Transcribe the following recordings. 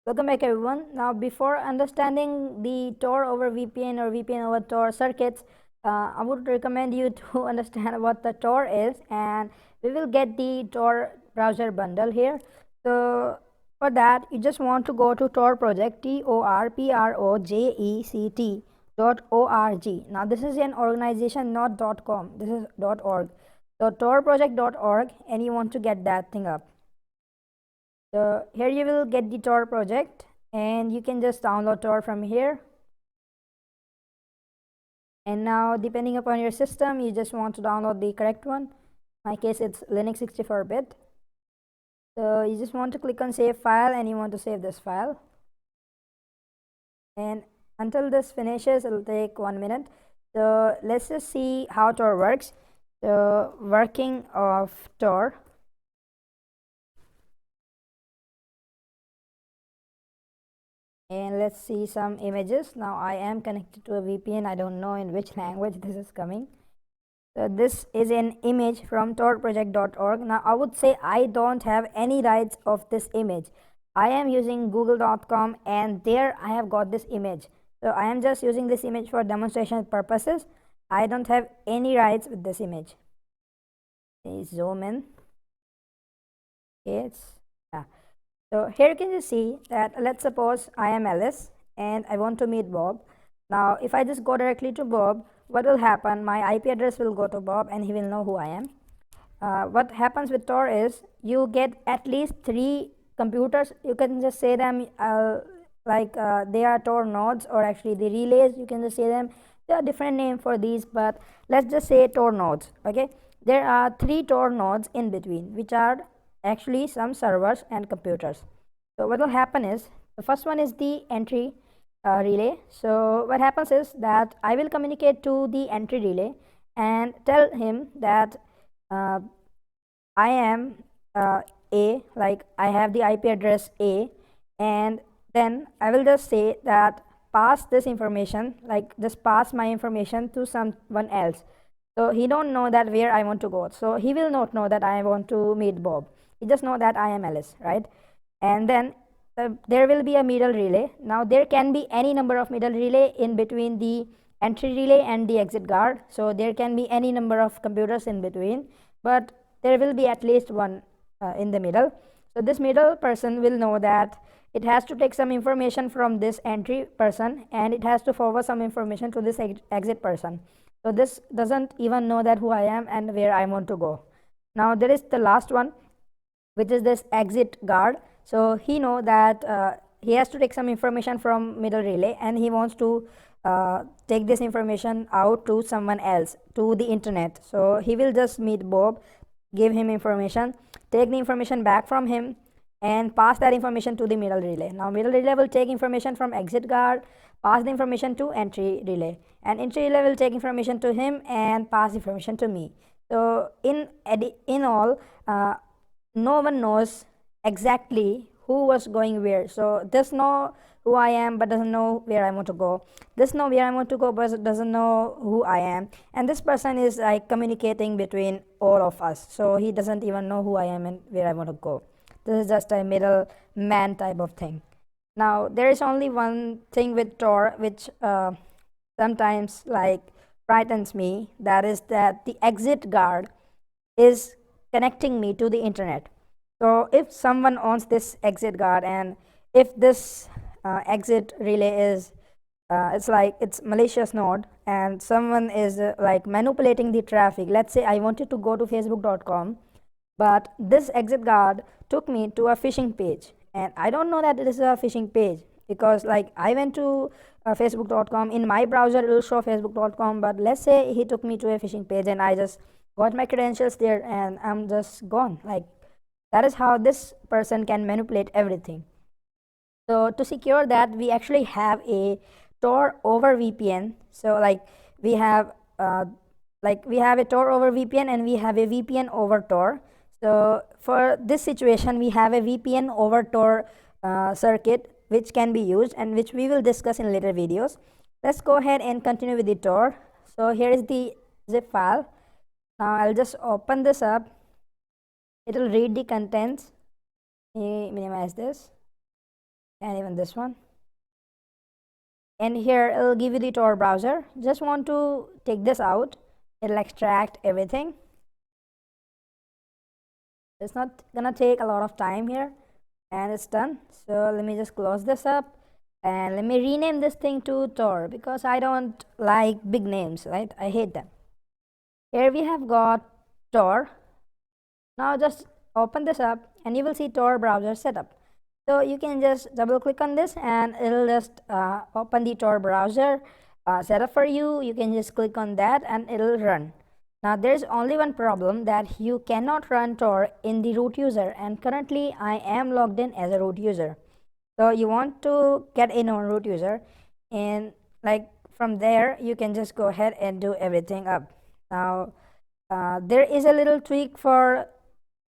Welcome back everyone. Now before understanding the Tor over VPN or VPN over Tor circuits, I would recommend you to understand what the Tor is, and we will get the Tor browser bundle here. So for that you just want to go to Tor project, TORPROJECT.org. Now this is an organization, not .com, this is .org. So torproject.org, and you want to get that thing up. So here you will get the Tor project, and you can just download Tor from here. And now depending upon your system, you just want to download the correct one. In my case, it's Linux 64-bit. So you just want to click on save file, and you want to save this file. And until this finishes, it'll take 1 minute. So let's just see how Tor works. So working of Tor. And let's see some images. Now I am connected to a VPN. I don't know in which language this is coming. So this is an image from torproject.org. Now I would say I don't have any rights of this image. I am using google.com, and there I have got this image. So I am just using this image for demonstration purposes. I don't have any rights with this image. Please zoom in. Okay, yeah. So here you can just see that, let's suppose I am Alice and I want to meet Bob. Now if I just go directly to Bob, what will happen? My IP address will go to Bob, and he will know who I am. What happens with Tor is you get at least 3 computers. You can just say them they are Tor nodes, or actually the relays. You can just say them. There are different names for these, but let's just say Tor nodes. Okay, there are 3 Tor nodes in between, which are actually some servers and computers. So what will happen is, the first one is the entry relay. So what happens is that I will communicate to the entry relay and tell him that I am A, like I have the IP address A, and then I will just say that pass this information, like just pass my information to someone else. So he don't know that where I want to go. So he will not know that I want to meet Bob. He just know that I am Alice, right? And then there will be a middle relay. Now there can be any number of middle relay in between the entry relay and the exit guard. So there can be any number of computers in between, but there will be at least one in the middle. So this middle person will know that it has to take some information from this entry person, and it has to forward some information to this exit person. So this doesn't even know that who I am and where I want to go. Now there is the last one, which is this exit guard. So he know that he has to take some information from middle relay, and he wants to take this information out to someone else, to the internet. So he will just meet Bob, give him information, take the information back from him, and pass that information to the middle relay. Now middle relay will take information from exit guard, pass the information to entry relay, and entry relay will take information to him and pass information to me. So in all, no one knows exactly who was going where. So this know who I am but doesn't know where I want to go. This know where I want to go but doesn't know who I am. And this person is like communicating between all of us. So he doesn't even know who I am and where I want to go. This is just a middle man type of thing. Now there is only one thing with Tor which sometimes like frightens me. That is that the exit guard is connecting me to the internet. So if someone owns this exit guard, and if this exit relay is it's like it's malicious node, and someone is like manipulating the traffic. Let's say I wanted to go to facebook.com, but this exit guard took me to a phishing page, and I don't know that it is a phishing page, because like I went to facebook.com. In my browser it will show facebook.com, but let's say he took me to a phishing page and I just got my credentials there and I'm just gone. Like that is how this person can manipulate everything. So to secure that, we actually have a Tor over VPN. So like we have a Tor over VPN, and we have a VPN over Tor. So for this situation, we have a VPN over Tor circuit which can be used, and which we will discuss in later videos. Let's go ahead and continue with the Tor. So here is the zip file. Now I'll just open this up. It will read the contents. Let me minimize this. and even this one. And here it'll give you the Tor browser. Just want to take this out. It'll extract everything. It's not gonna take a lot of time here, and it's done. So let me just close this up, and let me rename this thing to Tor because I don't like big names, right? I hate them. Here we have got Tor. Now just open this up and you will see Tor browser setup. So you can just double click on this and it'll just open the Tor browser setup for you. You can just click on that and it'll run. Now there's only one problem, that you cannot run Tor in the root user, and currently I am logged in as a root user. So you want to get in on root user, and like from there you can just go ahead and do everything up. Now there is a little tweak for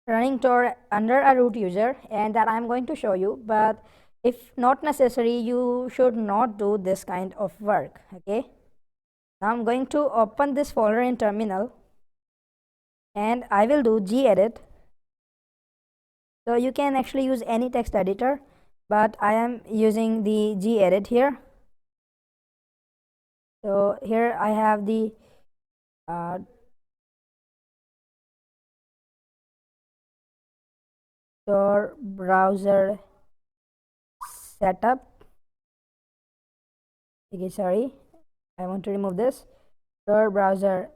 running Tor under a root user, and that I'm going to show you, but if not necessary, you should not do this kind of work. Okay, now I'm going to open this folder in terminal and I will do gedit. So you can actually use any text editor, but I am using the gedit here. So here I have the Tor browser setup. Okay, sorry, I want to remove this. Tor browser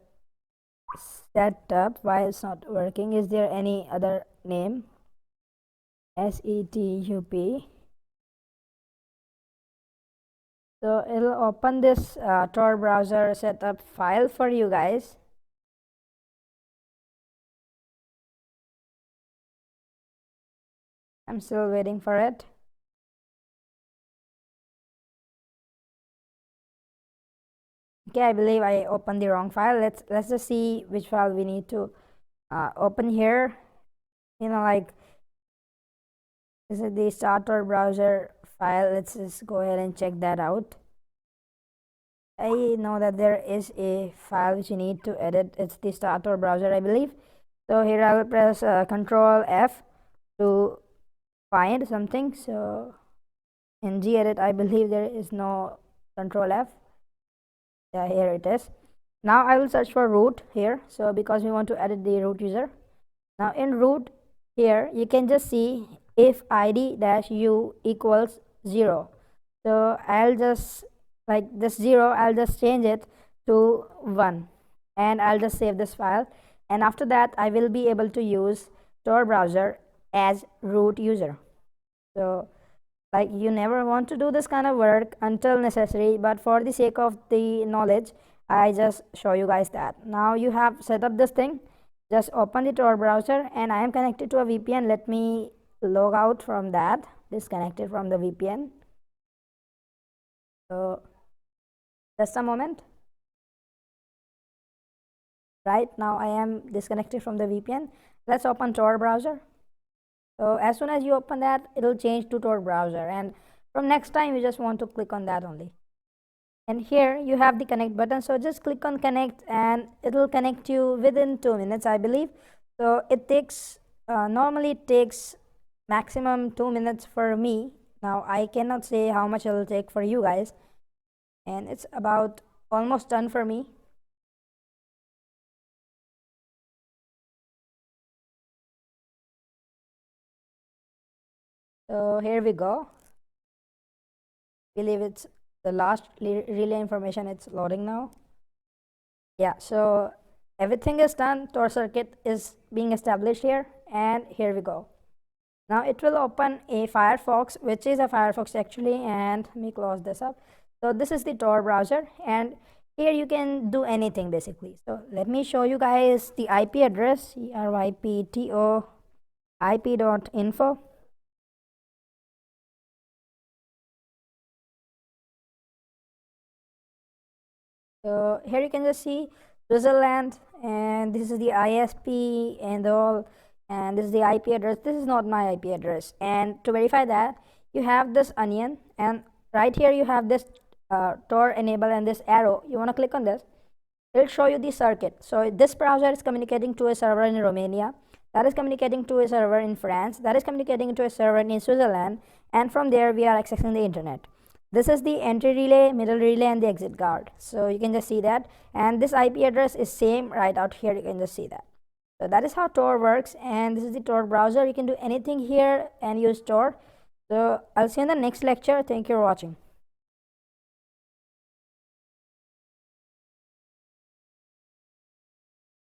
setup. Why it's not working? Is there any other name? setup. So it'll open this Tor browser setup file for you guys. I'm still waiting for it. Okay, I believe I opened the wrong file. Let's just see which file we need to open here. You know, like, this is the starter browser file. Let's just go ahead and check that out. I know that there is a file which you need to edit. It's the starter browser, I believe. So here I will press Control F to find something. So in gedit, I believe there is no Control F. Yeah, here it is. Now I will search for root here. So because we want to edit the root user. Now in root here, you can just see if id-u equals 0. So I'll just, like this 0, I'll just change it to 1 and I'll just save this file, and after that I will be able to use Tor browser as root user. So like, you never want to do this kind of work until necessary, but for the sake of the knowledge, I just show you guys that. Now you have set up this thing. Just open the Tor browser, and I am connected to a VPN. Let me log out from that, disconnected from the VPN. So just a moment. Right now I am disconnected from the VPN. Let's open Tor browser. So as soon as you open that, it'll change to Tor browser, and from next time you just want to click on that only. And here you have the connect button, so just click on connect and it'll connect you within 2 minutes, I believe. So it takes normally it takes maximum 2 minutes for me. Now I cannot say how much it'll take for you guys, and it's about almost done for me. So here we go. Believe it's the last relay information. It's loading now. Yeah, so everything is done. Tor circuit is being established here, and here we go. Now it will open a Firefox, which is a Firefox actually, and let me close this up. So this is the Tor browser, and here you can do anything basically. So let me show you guys the IP address, ERYPTO ip.info. So here you can just see Switzerland, and this is the ISP and all, and this is the IP address. This is not my IP address, and to verify that, you have this onion, and right here you have this Tor enable and this arrow. You want to click on this. It'll show you the circuit. So this browser is communicating to a server in Romania, that is communicating to a server in France, that is communicating to a server in Switzerland, and from there we are accessing the internet. This is the entry relay, middle relay, and the exit guard. So you can just see that, and this IP address is same right out here. You can just see that. So that is how Tor works, and this is the Tor browser. You can do anything here and use Tor. So I'll see you in the next lecture. Thank you for watching.